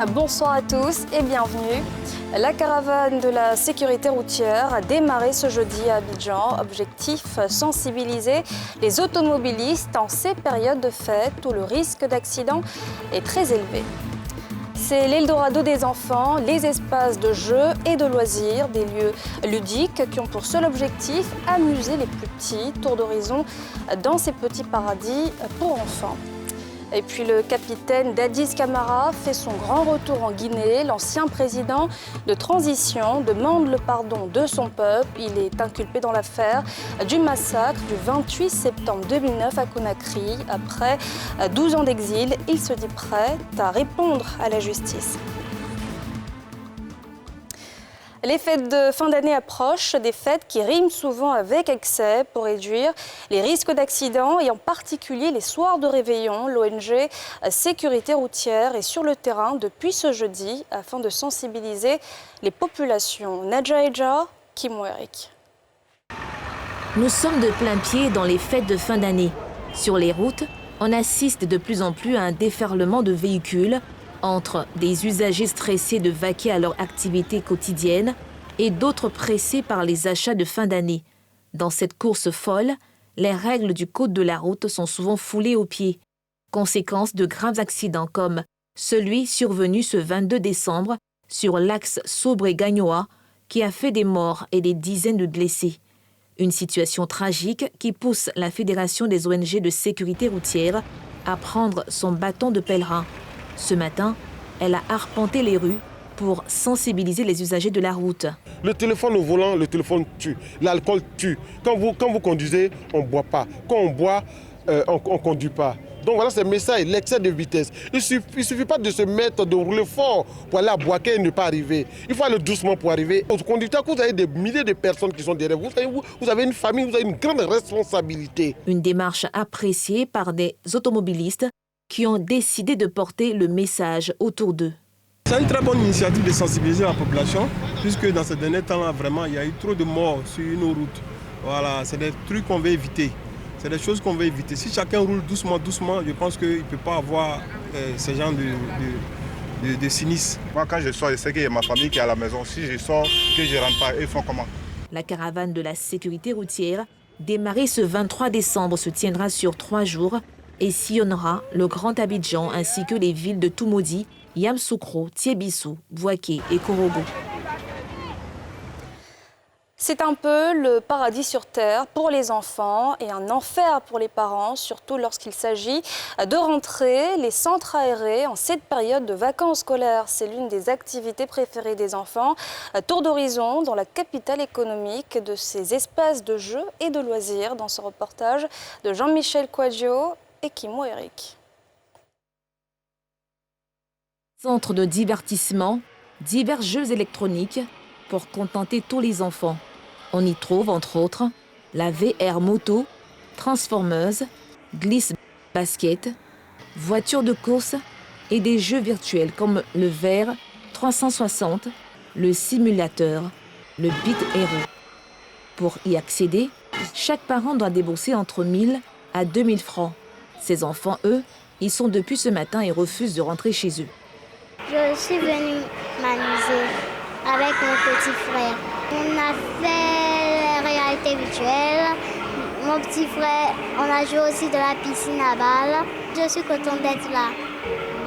Bonsoir à tous et bienvenue. La caravane de la sécurité routière a démarré ce jeudi à Abidjan. Objectif, sensibiliser les automobilistes en ces périodes de fête où le risque d'accident est très élevé. C'est l'Eldorado des enfants, les espaces de jeux et de loisirs, des lieux ludiques qui ont pour seul objectif amuser les plus petits. Tour d'horizon dans ces petits paradis pour enfants. Et puis le capitaine Dadis Camara fait son grand retour en Guinée. L'ancien président de transition demande le pardon de son peuple. Il est inculpé dans l'affaire du massacre du 28 septembre 2009 à Conakry. Après 12 ans d'exil, il se dit prêt à répondre à la justice. Les fêtes de fin d'année approchent, des fêtes qui riment souvent avec excès pour réduire les risques d'accidents et en particulier les soirs de réveillon. L'ONG Sécurité routière est sur le terrain depuis ce jeudi afin de sensibiliser les populations. Nadja Eja, Kim Eric. Nous sommes de plein pied dans les fêtes de fin d'année. Sur les routes, on assiste de plus en plus à un déferlement de véhicules entre des usagers stressés de vaquer à leur activité quotidienne et d'autres pressés par les achats de fin d'année. Dans cette course folle, les règles du code de la route sont souvent foulées aux pieds. Conséquence de graves accidents comme celui survenu ce 22 décembre sur l'axe Sobré-Gagnoa qui a fait des morts et des dizaines de blessés. Une situation tragique qui pousse la Fédération des ONG de sécurité routière à prendre son bâton de pèlerin. Ce matin, elle a arpenté les rues pour sensibiliser les usagers de la route. Le téléphone au volant, le téléphone tue. L'alcool tue. Quand vous conduisez, on ne boit pas. Quand on boit, on ne conduit pas. Donc voilà ce message, l'excès de vitesse. Il ne suffit pas de se mettre, de rouler fort pour aller à Boaké et ne pas arriver. Il faut aller doucement pour arriver. Aux conducteurs, vous avez des milliers de personnes qui sont derrière vous. Vous avez une famille, vous avez une grande responsabilité. Une démarche appréciée par des automobilistes qui ont décidé de porter le message autour d'eux. C'est une très bonne initiative de sensibiliser la population, puisque dans ces derniers temps-là, vraiment, il y a eu trop de morts sur nos routes. Voilà, c'est des trucs qu'on veut éviter. C'est des choses qu'on veut éviter. Si chacun roule doucement, je pense qu'il ne peut pas avoir ce genre de sinistre. Moi, quand je sors, je sais qu'il y a ma famille qui est à la maison. Si je sors, que je ne rentre pas, ils font comment? La caravane de la sécurité routière, démarrée ce 23 décembre, se tiendra sur 3 jours et sillonnera le Grand Abidjan ainsi que les villes de Toumoudi, Yamoussoukro, Tiébissou, Bouaké et Korogo. C'est un peu le paradis sur terre pour les enfants et un enfer pour les parents, surtout lorsqu'il s'agit de rentrer. Les centres aérés en cette période de vacances scolaires, c'est l'une des activités préférées des enfants. Tour d'horizon dans la capitale économique de ces espaces de jeux et de loisirs dans ce reportage de Jean-Michel Quadio et Kimo Eric. Centre de divertissement, divers jeux électroniques pour contenter tous les enfants. On y trouve, entre autres, la VR moto, transformeuse, glisse basket, voitures de course et des jeux virtuels comme le VR 360, le simulateur, le Beat Hero. Pour y accéder, chaque parent doit débourser entre 1000 à 2000 francs. Ces enfants, eux, y sont depuis ce matin et refusent de rentrer chez eux. Je suis venue m'amuser avec mon petit frère. On a fait la réalité virtuelle. Mon petit frère, on a joué aussi de la piscine à balles. Je suis contente d'être là.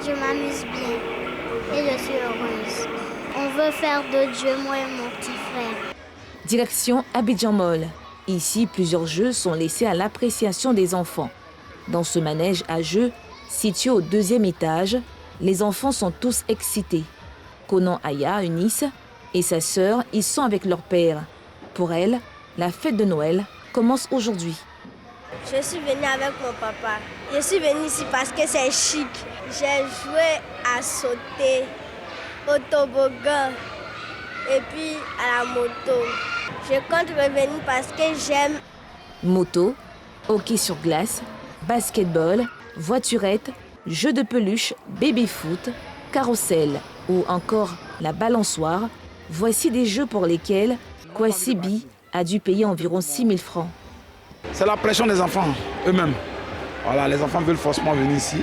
Je m'amuse bien et je suis heureuse. On veut faire d'autres jeux, moi et mon petit frère. Direction Abidjan Mall. Ici, plusieurs jeux sont laissés à l'appréciation des enfants. Dans ce manège à jeux, situé au 2e étage, les enfants sont tous excités. Conan Aya, Eunice et sa sœur y sont avec leur père. Pour elle, la fête de Noël commence aujourd'hui. Je suis venue avec mon papa. Je suis venue ici parce que c'est chic. J'ai joué à sauter, au toboggan et puis à la moto. Je compte revenir parce que j'aime. Moto, hockey sur glace, basketball, voiturette, jeux de peluche, baby-foot, carrousel ou encore la balançoire, voici des jeux pour lesquels Kwasibi a dû payer environ 6 000 francs. C'est la pression des enfants eux-mêmes. Voilà, les enfants veulent forcément venir ici.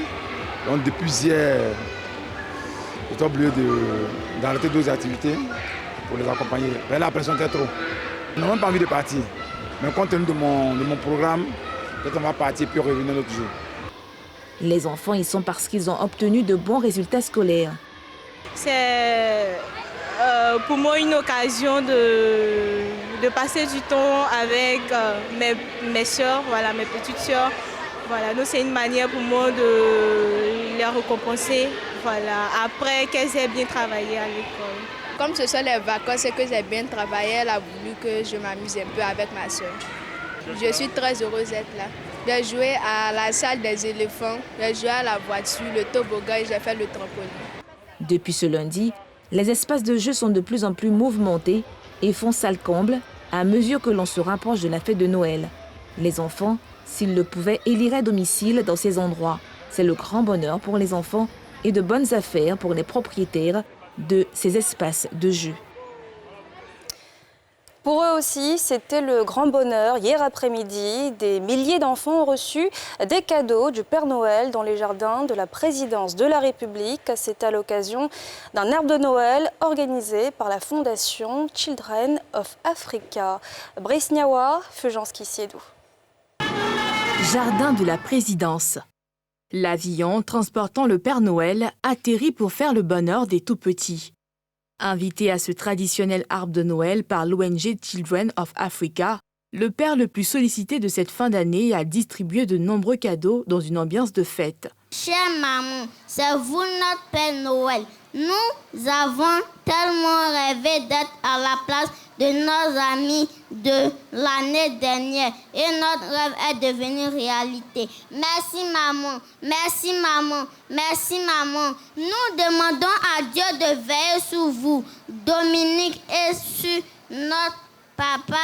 Donc depuis hier, J'étais obligé d'arrêter d'autres activités pour les accompagner. Mais la pression était trop. On n'a même pas envie de partir. Mais compte tenu de mon programme, peut-être on va partir puis revenir l'autre jour. Les enfants y sont parce qu'ils ont obtenu de bons résultats scolaires. C'est pour moi une occasion de passer du temps avec mes soeurs, voilà, mes petites soeurs. Voilà, donc c'est une manière pour moi de les récompenser, voilà, après qu'elles aient bien travaillé à l'école. Comme ce sont les vacances et que j'ai bien travaillé, elle a voulu que je m'amuse un peu avec ma soeur. Je suis très heureuse d'être là. J'ai joué à la salle des éléphants, j'ai joué à la voiture, le toboggan et j'ai fait le trampoline. Depuis ce lundi, les espaces de jeu sont de plus en plus mouvementés et font salle comble à mesure que l'on se rapproche de la fête de Noël. Les enfants, s'ils le pouvaient, éliraient domicile dans ces endroits. C'est le grand bonheur pour les enfants et de bonnes affaires pour les propriétaires de ces espaces de jeu. Pour eux aussi, c'était le grand bonheur. Hier après-midi, des milliers d'enfants ont reçu des cadeaux du Père Noël dans les jardins de la présidence de la République. C'est à l'occasion d'un arbre de Noël organisé par la fondation Children of Africa. Brice Niawa, Fulgence Kissiedou. Jardin de la présidence. L'avion transportant le Père Noël atterrit pour faire le bonheur des tout-petits. Invité à ce traditionnel arbre de Noël par l'ONG Children of Africa, le père le plus sollicité de cette fin d'année a distribué de nombreux cadeaux dans une ambiance de fête. Chère maman, c'est vous notre Père Noël. Nous avons tellement rêvé d'être à la place de nos amis de l'année dernière et notre rêve est devenu réalité. Merci maman, merci maman, merci maman. Nous demandons à Dieu de veiller sur vous, Dominique, et sur notre papa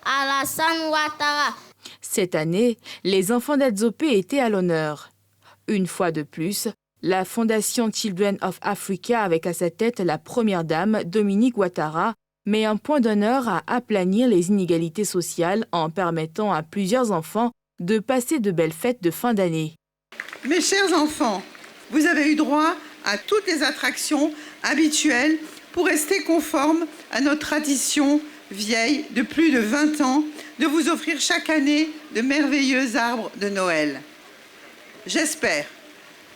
Alassane Ouattara. Cette année, les enfants d'Adzopé étaient à l'honneur. Une fois de plus, la Fondation Children of Africa, avec à sa tête la première dame, Dominique Ouattara, met un point d'honneur à aplanir les inégalités sociales en permettant à plusieurs enfants de passer de belles fêtes de fin d'année. Mes chers enfants, vous avez eu droit à toutes les attractions habituelles pour rester conformes à notre tradition vieille de plus de 20 ans de vous offrir chaque année de merveilleux arbres de Noël. J'espère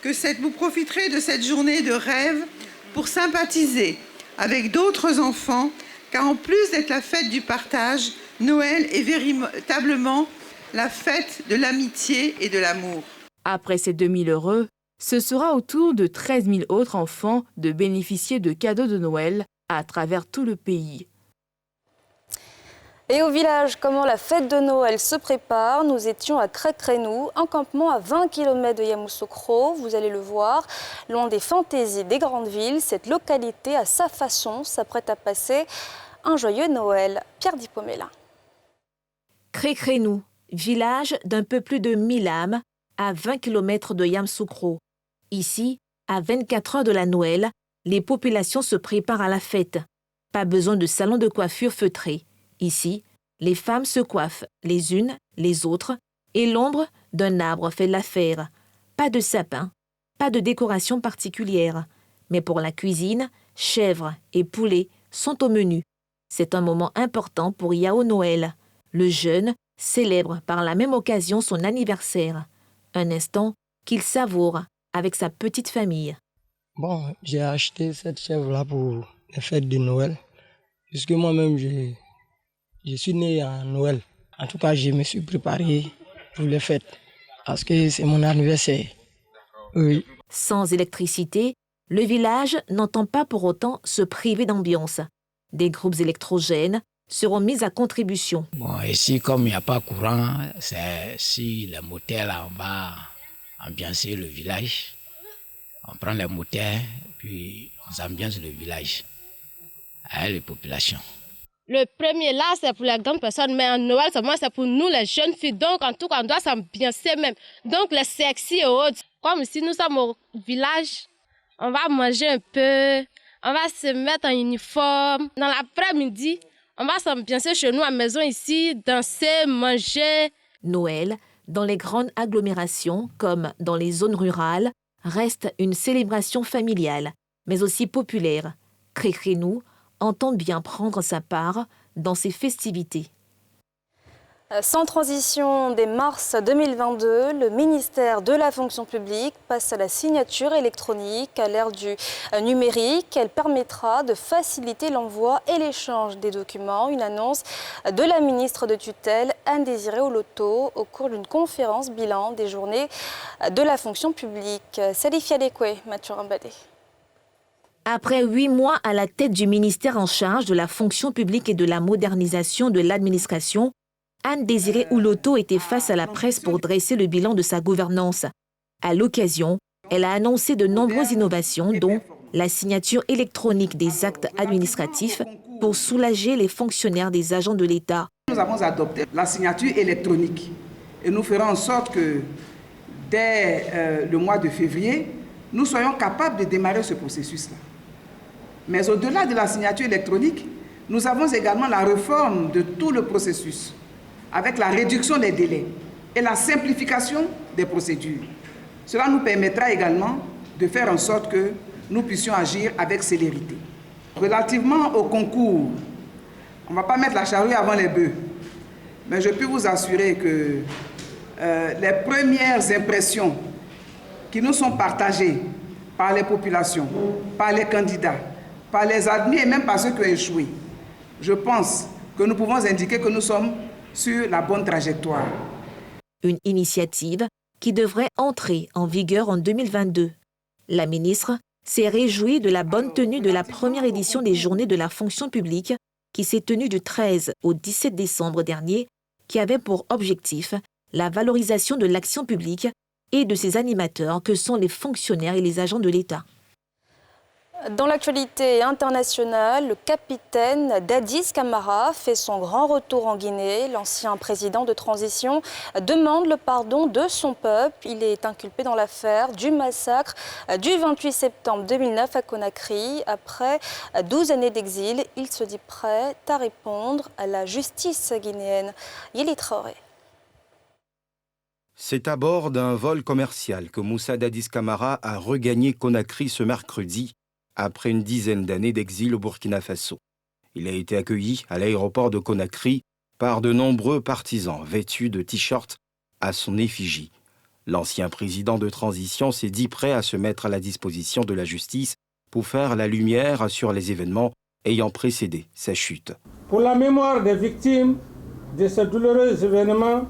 que vous profiterez de cette journée de rêve pour sympathiser avec d'autres enfants, car en plus d'être la fête du partage, Noël est véritablement la fête de l'amitié et de l'amour. Après ces 2000 heureux, ce sera au tour de 13 000 autres enfants de bénéficier de cadeaux de Noël à travers tout le pays. Et au village, comment la fête de Noël se prépare? Nous étions à Crécrénou, un campement à 20 km de Yamoussoukro. Vous allez le voir, loin des fantaisies des grandes villes, cette localité, à sa façon, s'apprête à passer un joyeux Noël. Pierre Dipomela. Crécrénou, village d'un peu plus de 1000 âmes, à 20 km de Yamoussoukro. Ici, à 24 heures de la Noël, les populations se préparent à la fête. Pas besoin de salon de coiffure feutré. Ici, les femmes se coiffent les unes, les autres, et l'ombre d'un arbre fait l'affaire. Pas de sapin, pas de décoration particulière. Mais pour la cuisine, chèvres et poulets sont au menu. C'est un moment important pour Yao Noël. Le jeune célèbre par la même occasion son anniversaire. Un instant qu'il savoure avec sa petite famille. Bon, j'ai acheté cette chèvre-là pour les fêtes de Noël, puisque moi-même, je suis né en Noël. En tout cas, je me suis préparé pour les fêtes, parce que c'est mon anniversaire. Oui. Sans électricité, le village n'entend pas pour autant se priver d'ambiance. Des groupes électrogènes seront mis à contribution. Bon, ici, comme il n'y a pas courant, c'est si les moteurs, là, on va ambiancer le village. On prend les moteurs, puis on ambiance le village avec les populations. Le premier là, c'est pour les grandes personnes, mais en Noël, c'est pour nous, les jeunes filles. Donc, en tout cas, on doit s'ambiancer même. Donc, les sexy et autres. Comme si nous sommes au village, on va manger un peu, on va se mettre en uniforme. Dans l'après-midi, on va s'ambiancer chez nous à la maison ici, danser, manger. Noël, dans les grandes agglomérations comme dans les zones rurales, reste une célébration familiale. mais aussi populaire. Crécrénou entend bien prendre sa part dans ces festivités. Sans transition, dès mars 2022, le ministère de la fonction publique passe à la signature électronique à l'ère du numérique. Elle permettra de faciliter l'envoi et l'échange des documents. Une annonce de la ministre de tutelle, Anne-Désirée Oloto, au cours d'une conférence bilan des journées de la fonction publique. Salif Yadekwe, Mathieu Rambadé. Après 8 mois à la tête du ministère en charge de la fonction publique et de la modernisation de l'administration, Anne-Désirée Oloto était face à la presse pour dresser le bilan de sa gouvernance. À l'occasion, elle a annoncé de nombreuses innovations, dont la signature électronique des actes administratifs pour soulager les fonctionnaires des agents de l'État. Nous avons adopté la signature électronique et nous ferons en sorte que dès le mois de février, nous soyons capables de démarrer ce processus-là. Mais au-delà de la signature électronique, nous avons également la réforme de tout le processus, avec la réduction des délais et la simplification des procédures. Cela nous permettra également de faire en sorte que nous puissions agir avec célérité. Relativement au concours, on ne va pas mettre la charrue avant les bœufs, mais je peux vous assurer que les premières impressions qui nous sont partagées par les populations, par les candidats, par les admis et même par ceux qui ont échoué, je pense que nous pouvons indiquer que nous sommes sur la bonne trajectoire. Une initiative qui devrait entrer en vigueur en 2022. La ministre s'est réjouie de la bonne tenue de la première édition des Journées de la fonction publique qui s'est tenue du 13 au 17 décembre dernier, qui avait pour objectif la valorisation de l'action publique et de ses animateurs que sont les fonctionnaires et les agents de l'État. Dans l'actualité internationale, le capitaine Dadis Camara fait son grand retour en Guinée. L'ancien président de transition demande le pardon de son peuple. Il est inculpé dans l'affaire du massacre du 28 septembre 2009 à Conakry. Après 12 années d'exil, il se dit prêt à répondre à la justice guinéenne. Yéli Traoré. C'est à bord d'un vol commercial que Moussa Dadis Camara a regagné Conakry ce mercredi, après une dizaine d'années d'exil au Burkina Faso. Il a été accueilli à l'aéroport de Conakry par de nombreux partisans vêtus de t-shirts à son effigie. L'ancien président de transition s'est dit prêt à se mettre à la disposition de la justice pour faire la lumière sur les événements ayant précédé sa chute. Pour la mémoire des victimes de ce douloureux événement,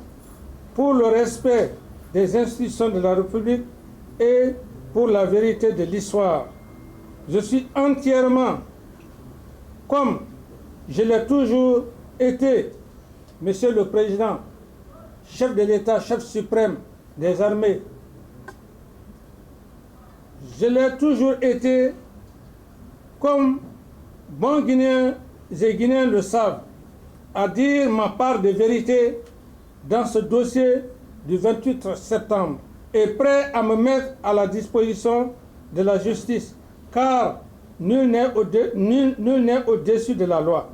pour le respect des institutions de la République et pour la vérité de l'histoire, je suis entièrement, comme je l'ai toujours été, Monsieur le Président, chef de l'État, chef suprême des armées. Je l'ai toujours été, comme bons Guinéens et Guinéens le savent, à dire ma part de vérité dans ce dossier du 28 septembre et prêt à me mettre à la disposition de la justice, car nul n'est au-dessus de la loi,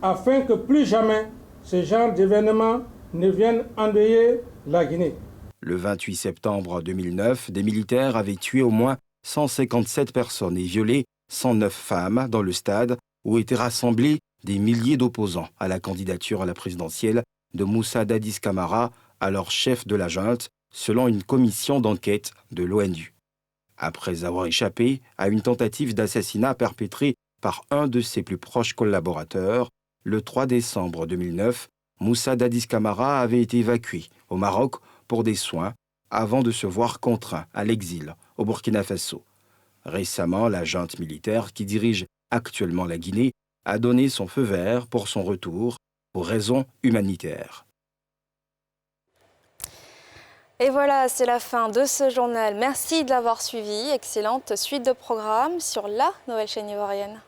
afin que plus jamais ce genre d'événements ne viennent endeuiller la Guinée. Le 28 septembre 2009, des militaires avaient tué au moins 157 personnes et violé 109 femmes dans le stade où étaient rassemblés des milliers d'opposants à la candidature à la présidentielle de Moussa Dadis Camara, alors chef de la junte, selon une commission d'enquête de l'ONU. Après avoir échappé à une tentative d'assassinat perpétrée par un de ses plus proches collaborateurs, le 3 décembre 2009, Moussa Dadis Camara avait été évacué au Maroc pour des soins avant de se voir contraint à l'exil au Burkina Faso. Récemment, la junte militaire qui dirige actuellement la Guinée a donné son feu vert pour son retour pour raisons humanitaires. Et voilà, c'est la fin de ce journal. Merci de l'avoir suivi. Excellente suite de programmes sur la nouvelle chaîne ivoirienne.